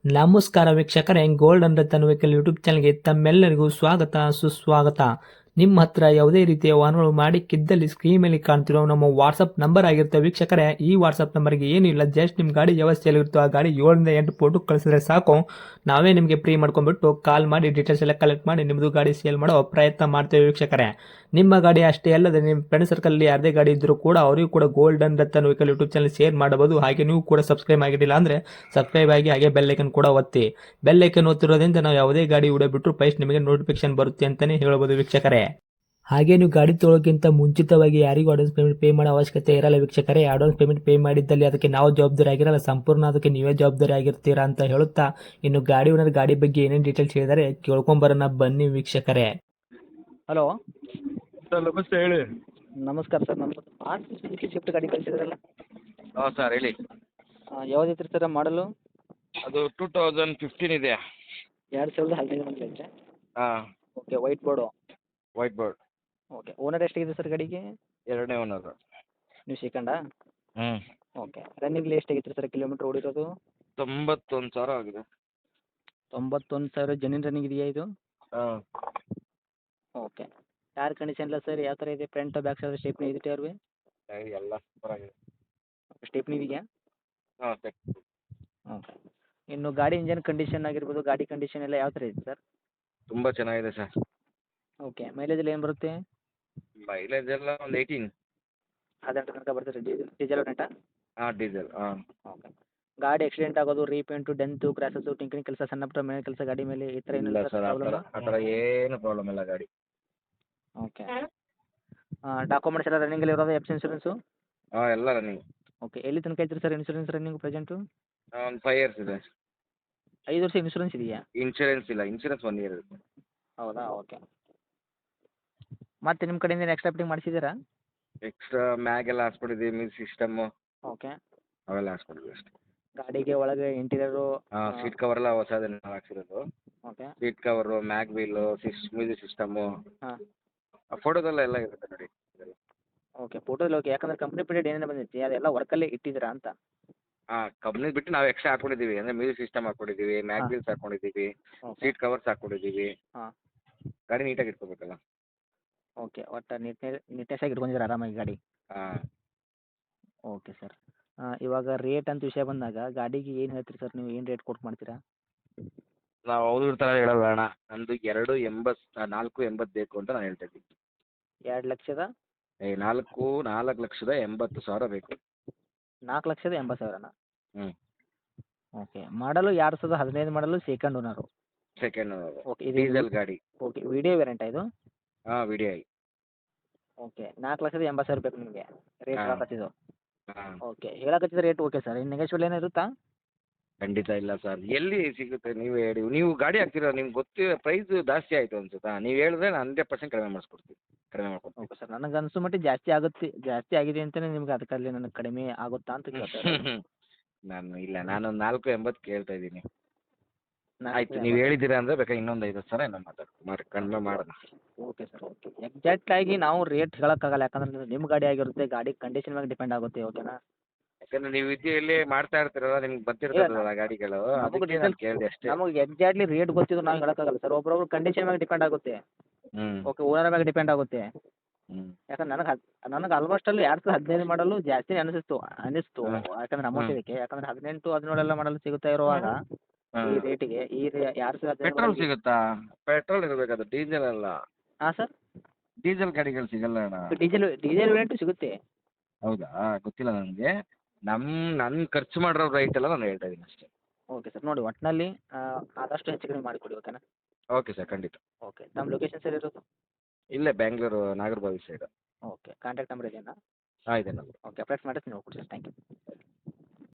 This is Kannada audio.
ನಮಸ್ಕಾರ ವೀಕ್ಷಕರೇ, ಗೋಲ್ಡನ್ ರತನ್ ವೆಹಿಕಲ್ ಯೂಟ್ಯೂಬ್ ಚಾನಲ್ಗೆ ತಮ್ಮೆಲ್ಲರಿಗೂ ಸ್ವಾಗತ ಸುಸ್ವಾಗತ. ನಿಮ್ಮ ಹತ್ರ ಯಾವುದೇ ರೀತಿಯ ವಾಹನಗಳು ಮಾಡಿಕ್ಕಿದ್ದಲ್ಲಿ ಸ್ಕ್ರೀನ್ ಮೇಲೆ ಕಾಣ್ತಿರೋ ನಮ್ಮ ವಾಟ್ಸಪ್ ನಂಬರ್ ಆಗಿರುತ್ತೆ ವೀಕ್ಷಕರೇ. ಈ ವಾಟ್ಸಪ್ ನಂಬರ್ಗೆ ಏನಿಲ್ಲ, ಜಸ್ಟ್ ನಿಮ್ಮ ಗಾಡಿ ವ್ಯವಸ್ಥೆಯಲ್ಲಿರುತ್ತೋ ಆ ಗಾಡಿ 7 ರಿಂದ 8 ಫೋಟೋ ಕಳಿಸಿದ್ರೆ ಸಾಕು. ನಾವೇ ನಿಮಗೆ ಫ್ರೀ ಮಾಡ್ಕೊಂಡ್ಬಿಟ್ಟು ಕಾಲ್ ಮಾಡಿ ಡೀಟೇಲ್ಸ್ ಎಲ್ಲ ಕಲೆಕ್ಟ್ ಮಾಡಿ ನಿಮ್ಮದು ಗಾಡಿ ಸೇಲ್ ಮಾಡೋ ಪ್ರಯತ್ನ ಮಾಡ್ತೇವೆ ವೀಕ್ಷಕರೇ. ನಿಮ್ಮ ಗಾಡಿ ಅಷ್ಟೇ ಅಲ್ಲದೆ ನಿಮ್ಮ ಫ್ರೆಂಡ್ ಸರ್ಕಲ್ ಯಾರದೇ ಗಾಡಿ ಇದ್ದರೂ ಕೂಡ ಅವರಿಗೂ ಕೂಡ golden Ratan vehicle YouTube channel share ಮಾಡಬಹುದು. ಹಾಗೆ ನೀವು ಕೂಡ ಸಬ್ಸ್ಕ್ರೈಬ್ ಆಗಿರಲಿಲ್ಲ ಅಂದರೆ ಸಬ್ಸ್ಕ್ರೈಬ್ ಆಗಿ ಹಾಗೆ ಬೆಲ್ ಐಕನ್ ಕೂಡ ಒತ್ತಿ. ಬೆಲ್ ಐಕನ್ ಒತ್ತಿರೋದ್ರಿಂದ ನಾವು ಯಾವುದೇ ಗಾಡಿ ವಿಡಿಯೋ ಬಿಟ್ಟರು ಫಸ್ಟ್ ನಿಮಗೆ ನೋಟಿಫಿಕೇಶನ್ ಬರುತ್ತೆ ಅಂತಲೇ ಹೇಳ್ಬೋದು ವೀಕ್ಷಕರೇ. ಹಾಗೆ ನೀವು ಗಾಡಿ ತೊಳೋಕ್ಕಿಂತ ಮುಂಚಿತವಾಗಿ ಯಾರಿಗೂ ಅಡ್ವಾನ್ಸ್ ಪೇಮೆಂಟ್ ಪೇ ಮಾಡೋ ಅವಶ್ಯಕತೆ ಇರಲ್ಲ ವೀಕ್ಷಕರೇ. ಅಡ್ವಾನ್ಸ್ ಪೇಮೆಂಟ್ ಪೇ ಮಾಡಿದ್ದಲ್ಲಿ ಅದಕ್ಕೆ ನಾವು ಜವಾಬ್ದಾರಿ ಆಗಿರಲ್ಲ, ಸಂಪೂರ್ಣ ಅದಕ್ಕೆ ನೀವೇ ಜವಾಬ್ದಾರಿ ಆಗಿರ್ತೀರಾ ಅಂತ ಹೇಳುತ್ತಾ, ಇನ್ನು ಗಾಡಿ ಓನರ್ ಗಾಡಿ ಬಗ್ಗೆ ಏನೇನು ಡೀಟೇಲ್ಸ್ ಹೇಳಿದರೆ ಕೇಳ್ಕೊಂಬರೋಣ ಬನ್ನಿ ವೀಕ್ಷಕರೇ. ಹಲೋ ಸರ್ ನಮಸ್ತೆ ಹೇಳಿ. ನಮಸ್ಕಾರ ಸರ್. ನಮ್ಮದು ಆರ್ಟ್ ಶಿಫ್ಟ್ ಗಾಡಿ ಕಳಿಸಿದ್ರಲ್ಲ, ಹಾಂ ಸರ್ ಹೇಳಿ. ಯಾವುದೈತ್ರಿ ಸರ್ ಮಾಡಲು? ಅದು 2015 ಇದೆ. 2015 ಮಂದಿ ಐತೆ. ಹಾಂ, okay, white board. White board. Okay, owner ಎಷ್ಟಾಗಿದೆ ಸರ್ ಗಾಡಿಗೆ? ಎರಡನೇ ಓನರು. ನೀವು ಸೆಕೆಂಡಾ? ಹ್ಞೂ, ಓಕೆ, ರನ್ನಿಂಗ್ಲಿ ಎಷ್ಟಾಗಿತ್ತು ಸರ್ ಕಿಲೋಮೀಟ್ರ್ ಓಡಿರೋದು? 91,000 ಆಗಿದೆ. 91,000 ಜೆನ್ಯೂನ್ ರನ್ನಿಂಗ್ ಇದೆಯಾ ಇದು? ಹಾಂ, ಓಕೆ, ಟೈರ್ ಕಂಡೀಷನ್ ಇಲ್ಲ ಸರ್ ಯಾವ ಥರ ಇದೆ? ಫ್ರಂಟ್ ಬ್ಯಾಕ್ ಸೈಡ್ ಸ್ಟೇಪ್ನಿ ಇದೆ ಟೈರ್ವೆ? ಎಲ್ಲ ಸೂಪರ್ ಆಗಿದೆ. ಸ್ಟೇಪ್ನಿ ಇದೆಯಾ? ಹಾಂ ಸರ್. ಓಕೆ, ಇನ್ನು ಗಾಡಿ ಇಂಜನ್ ಕಂಡೀಷನ್ ಆಗಿರ್ಬೋದು, ಗಾಡಿ ಕಂಡೀಷನ್ ಎಲ್ಲ ಯಾವ ಥರ ಇದೆ ಸರ್? ತುಂಬ ಚೆನ್ನಾಗಿದೆ ಸರ್. ಓಕೆ, ಮೈಲೇಜ್ ಎಲ್ಲ ಏನು ಬರುತ್ತೆ? ಮೈಲೇಜ್ ಎಲ್ಲ ಒಂದು 18. 18 ತನಕ ಬರ್ತದೆ. ಡೀಸೆಲ್ ರೆಂಟಾ? ಹಾಂ, ಡೀಸೆಲ್. ಹಾಂ, ಓಕೆ, ಗಾಡಿ ಆಕ್ಸಿಡೆಂಟ್ ಆಗೋದು, ರೀಪೇಂಟು, ಡೆಂತು, ಕ್ರ್ಯಾಸಸ್ಸು, ಟಿಂಕರಿಂಗ್ ಕೆಲಸ, ಸಣ್ಣ ಪುಟ್ಟ ಮನೆ ಕೆಲಸ ಗಾಡಿ ಮೇಲೆ ಈ ಥರ ಇಲ್ಲ ಏನಿಲ್ಲ ಸರ್, ಆ ಪ್ರಾಬ್ಲಮ್? ಥರ ಏನು ಪ್ರಾಬ್ಲಮ್ ಇಲ್ಲ ಗಾಡಿ. ಓಕೆ, ಡಾಕ್ಯುಮೆಂಟ್ಸ್ ಎಲ್ಲ ರನ್ನಿಂಗಲ್ಲಿ ಇರೋದು, ಎಫ್ ಸಿ ಇನ್ಸೂರೆನ್ಸು? ಹಾಂ, ಎಲ್ಲ ರನ್ನಿಂಗ್. ಓಕೆ, ಎಲ್ಲಿ ತನಕ ಐತ್ರಿ ಸರ್ ಇನ್ಸೂರೆನ್ಸ್ ರನ್ನಿಂಗ್ ಪ್ರೆಸೆಂಟು? ಒಂದು 5 ಇಯರ್ಸ್ ಇದೆ. 5 ವರ್ಷ ಇನ್ಸೂರೆನ್ಸ್ ಇದೆಯಾ? ಇನ್ಶೂರೆನ್ಸ್ ಇಲ್ಲ, ಇನ್ಶೂರೆನ್ಸ್ 1 ಇಯರ್ ಇರುತ್ತೆ. ಹೌದಾ? ಓಕೆ, ಮತ್ತೆ ನಿಮ್ಮ ಕಡೆಯಿಂದ ಎಕ್ಸ್ಟ್ರಾ ಫಿಟ್ಟಿಂಗ್ ಮಾಡಿಸಿದ್ದೀರಾ? ಎಕ್ಸ್ಟ್ರಾ ಮ್ಯಾಗೆಲ್ಲ ಹಾಕ್ಸ್ಕೊಟ್ಟಿದ್ದೀವಿ, ಮ್ಯೂಸಿಕ್ ಸಿಸ್ಟಮ್ಮು ಓಕೆ, ಅವೆಲ್ಲ ಹಾಕ್ಸ್ಕೊಟ್ಟಿದ್ದೀವಿ ಅಷ್ಟೇ. ಗಾಡಿಗೆ ಒಳಗೆ ಇಂಟೀರಿಯರು? ಹಾಂ, ಸೀಟ್ ಕವರ್ ಎಲ್ಲ ಹೊಸದನ್ನ ಹಾಕ್ಸಿರೋದು. Okay, seat cover, mag wheel, music system, ಹಾಂ, ಫೋಟೋದೆಲ್ಲ ಎಲ್ಲ ಇರುತ್ತೆ ನೋಡಿ. ಓಕೆ, ಫೋಟೋದಲ್ಲಿ ಓಕೆ. ಯಾಕಂದ್ರೆ ಕಂಪ್ನಿ ಪೀರಿಯಡ್ ಏನೇನು ಬಂದೈತಿ ಅದೆಲ್ಲ ವರ್ಕಲ್ಲೇ ಇಟ್ಟಿದ್ದೀರಾ ಅಂತ? ಹಾಂ, ಕಂಪ್ನಿ ಬಿಟ್ಟು ನಾವು ಎಕ್ಸ್ಟ್ರಾ ಹಾಕ್ಕೊಂಡಿದ್ದೀವಿ, ಅಂದರೆ ಮ್ಯೂಸಿಕ್ ಸಿಸ್ಟಮ್ ಹಾಕ್ಕೊಂಡಿದ್ದೀವಿ, ಮ್ಯಾಗ್ ಹಾಂ. ವೀಲ್ಸ್ ಹಾಕ್ಕೊಂಡಿದ್ದೀವಿ, ಓಕೆ, ಸೀಟ್ ಕವರ್ಸ್ ಹಾಕ್ಕೊಂಡಿದ್ದೀವಿ. ಹಾಂ, ಗಾಡಿ ನೀಟಾಗಿ ಇಟ್ಕೋಬೇಕಲ್ಲ. ಓಕೆ, ಒಟ್ಟು ನೀಟ್ನೆಸ್ ಆಗಿ ಇಟ್ಕೊಂಡಿದ್ದೀರಾ ಆರಾಮಾಗಿ ಗಾಡಿ? ಹಾಂ, ಓಕೆ ಸರ್. ಇವಾಗ ರೇಟ್ ಅಂತ ವಿಷಯ ಬಂದಾಗ ಗಾಡಿಗೆ ಏನು ಹೇಳ್ತೀರಿ ಸರ್ ನೀವು? ಏನು ರೇಟ್ ಕೊಟ್ಟು ಮಾಡ್ತೀರಾ? ನಾವು ಅವ್ರ ಥರ ಹೇಳೋಲ್ಲ ಅಣ್ಣ. ನಂದು 480 ಬೇಕು ಅಂತ ನಾನು ಹೇಳ್ತಾ ಇದ್ದೀನಿ. 2 ಲಕ್ಷದ 4,80,000 ಬೇಕು. 4,80,000ನಾ? ಹ್ಞೂ, ಓಕೆ, ಮಾಡಲು 2015 ಮಾಡಲು ಸೆಕೆಂಡ್ ಓನರು? ಸೆಕೆಂಡ್ ಓಕೆ, ಇದು ಡೀಸೆಲ್ ಗಾಡಿ. ಓಕೆ, ವಿಡಿಯೋ ವೇರಿಯಂಟಾ ಇದು? ಹಾಂ, ವಿಡಿಐ. ಓಕೆ, 4,80,000 ಬೇಕು ನಿಮಗೆ ರೇಟ್ ಹಾಂ, ಹೇಳಕತ್ತಿದ್ದು? ಹಾಂ. ಓಕೆ, ಹೇಳಕತ್ತಿದ್ದು ರೇಟ್ ಓಕೆ ಸರ್. ಇನ್ನು ನೆಗೋಷಿಯಬಲ್ ಏನು ಇರುತ್ತಾ? ಖಂಡಿತ ಇಲ್ಲ ಸರ್. ಎಲ್ಲಿ ಸಿಗುತ್ತೆ ನೀವು ಹೇಳಿ? ನೀವು ಗಾಡಿ ಹಾಕ್ತಿರೋ ನಿಮ್ಗೆ ಪ್ರೈಸ್ ಜಾಸ್ತಿ ಆಯಿತು ಅನ್ಸುತ್ತಾ? ನೀವು ಹೇಳಿದ್ರೆ ನಾನು 100% ಕಡಿಮೆ ಮಾಡ್ಕೊಡ್ತೀನಿ. ಓಕೆ ಸರ್, ನನಗೆ ಅನಿಸೋ ಮಟ್ಟಿಗೆ ಜಾಸ್ತಿ ಆಗಿದೆ ಅಂತಲೇ ನಿಮ್ಗೆ ಅದಕ್ಕಲ್ಲಿ ನನಗೆ ಕಡಿಮೆ ಆಗುತ್ತಾ ಅಂತ ಕೇಳ್ತಾ ಇರೋದು. ನಾನು 480 ಕೇಳ್ತಾ ಇದ್ದೀನಿ. ಆಯ್ತು, 480. ನೀವು ಹೇಳಿದ್ದೀರಾ ಅಂದರೆ ಬೇಕಾದ್ರೆ ಇನ್ನೊಂದು 50,000 ಏನೋ ಮಾಡಿ ಕಡಿಮೆ ಮಾಡೋಣ. Okay sir, okay. ಎಕ್ಸಾಕ್ಟಾಗಿ ನಾವು ರೇಟ್ ಹೇಳೋಕ್ಕಾಗಲ್ಲ, ಯಾಕಂದ್ರೆ ನಿಮ್ಮ ಗಾಡಿ ಆಗಿರುತ್ತೆ, ಗಾಡಿ ಕಂಡೀಷನ್ ಮೇಲೆ ಡಿಪೆಂಡ್ ಆಗುತ್ತೆ. ಓಕೆನಾ? ಯಾಕಂದ್ರೆ ನೀವು ವಿದ್ಯೆಯಲ್ಲಿ ಮಾಡ್ತಾ ಇರ್ತೀರಲ್ಲ, ನಿಮ್ಗೆ ಬರ್ತಿರ್ತದಲ್ಲ ಗಾಡಿಗಳು, ಅದಕ್ಕೆ ನಾನು ಕೇಳಿದೆ ಅಷ್ಟೇ. ನಮಗೆ ಎಕ್ಸಾಕ್ಟ್ಲಿ ರೇಟ್ ಗೊತ್ತಿದ್ದು ನಾವು ಹೇಳೋಕ್ಕಾಗಲ್ಲ ಸರ್. ಒಬ್ಬೊಬ್ರು ಕಂಡೀಷನ್ ಮೇಲೆ ಡಿಪೆಂಡ್ ಆಗುತ್ತೆ. ಹ್ಞೂ, ಓಕೆ, ಓನರ್ ಮೇಲೆ ಡಿಪೆಂಡ್ ಆಗುತ್ತೆ. ಹ್ಞೂ, ಯಾಕಂದ್ರೆ ನನಗೆ ಆಲ್ಮೋಸ್ಟ್ ಅಲ್ಲಿ 2015 ಮಾಡಲು ಜಾಸ್ತಿ ಅನಿಸ್ತು. ಹ್ಞೂ, ಯಾಕಂದ್ರೆ ಅಮೌಂಟ್ ಹ್ಞೂ, ಇದಕ್ಕೆ, ಯಾಕಂದ್ರೆ 18, 17 ಎಲ್ಲ ಮಾಡಲು ಸಿಗುತ್ತಾ ಇರುವಾಗ ಈ ಹ್ಞೂ. ರೇಟಿಗೆ 2015 ಪೆಟ್ರೋಲ್ ಸಿಗುತ್ತಾ? ಪೆಟ್ರೋಲ್ ಇರಬೇಕದು, ಡೀಸೆಲ್ ಅಲ್ಲ. ಹಾಂ ಸರ್, ಡೀಸೆಲ್ ಗಾಡಿಗಳು ಸಿಗಲ್ಲ ಅಣ್ಣ. ಡೀಸೆಲ್ ವೇರಿಯಂಟು ಸಿಗುತ್ತೆ. ಹೌದಾ? ಗೊತ್ತಿಲ್ಲ ನನಗೆ. ನನ್ನ ಖರ್ಚು ಮಾಡಿರೋ ರೈಟ್ ಎಲ್ಲ ನಾನು ಹೇಳ್ತಾ ಇದ್ದೀನಿ ಅಷ್ಟೇ. ಓಕೆ ಸರ್, ನೋಡಿ ಒಟ್ಟಿನಲ್ಲಿ ಆದಷ್ಟು ಹೆಚ್ಚು ಕಡಿಮೆ ಮಾಡಿಕೊಡಿ. ಓಕೆನಾ? ಓಕೆ ಸರ್, ಖಂಡಿತ. ಓಕೆ, ನಮ್ಮ ಲೊಕೇಶನ್ ಸರ್ ಇರೋದು? ಇಲ್ಲೇ Bengaluru Nagarbhavi side. Okay, contact number ಇದೆಯಾ? ಹಾಂ, ಇದೆ ನಂಬರ್. ಓಕೆ, ಅಪ್ಡೇಟ್ ಮಾಡಿರ್ತೀನಿ, ನೋಡ್ಕೊಡಿ ಸರ್. Thank you.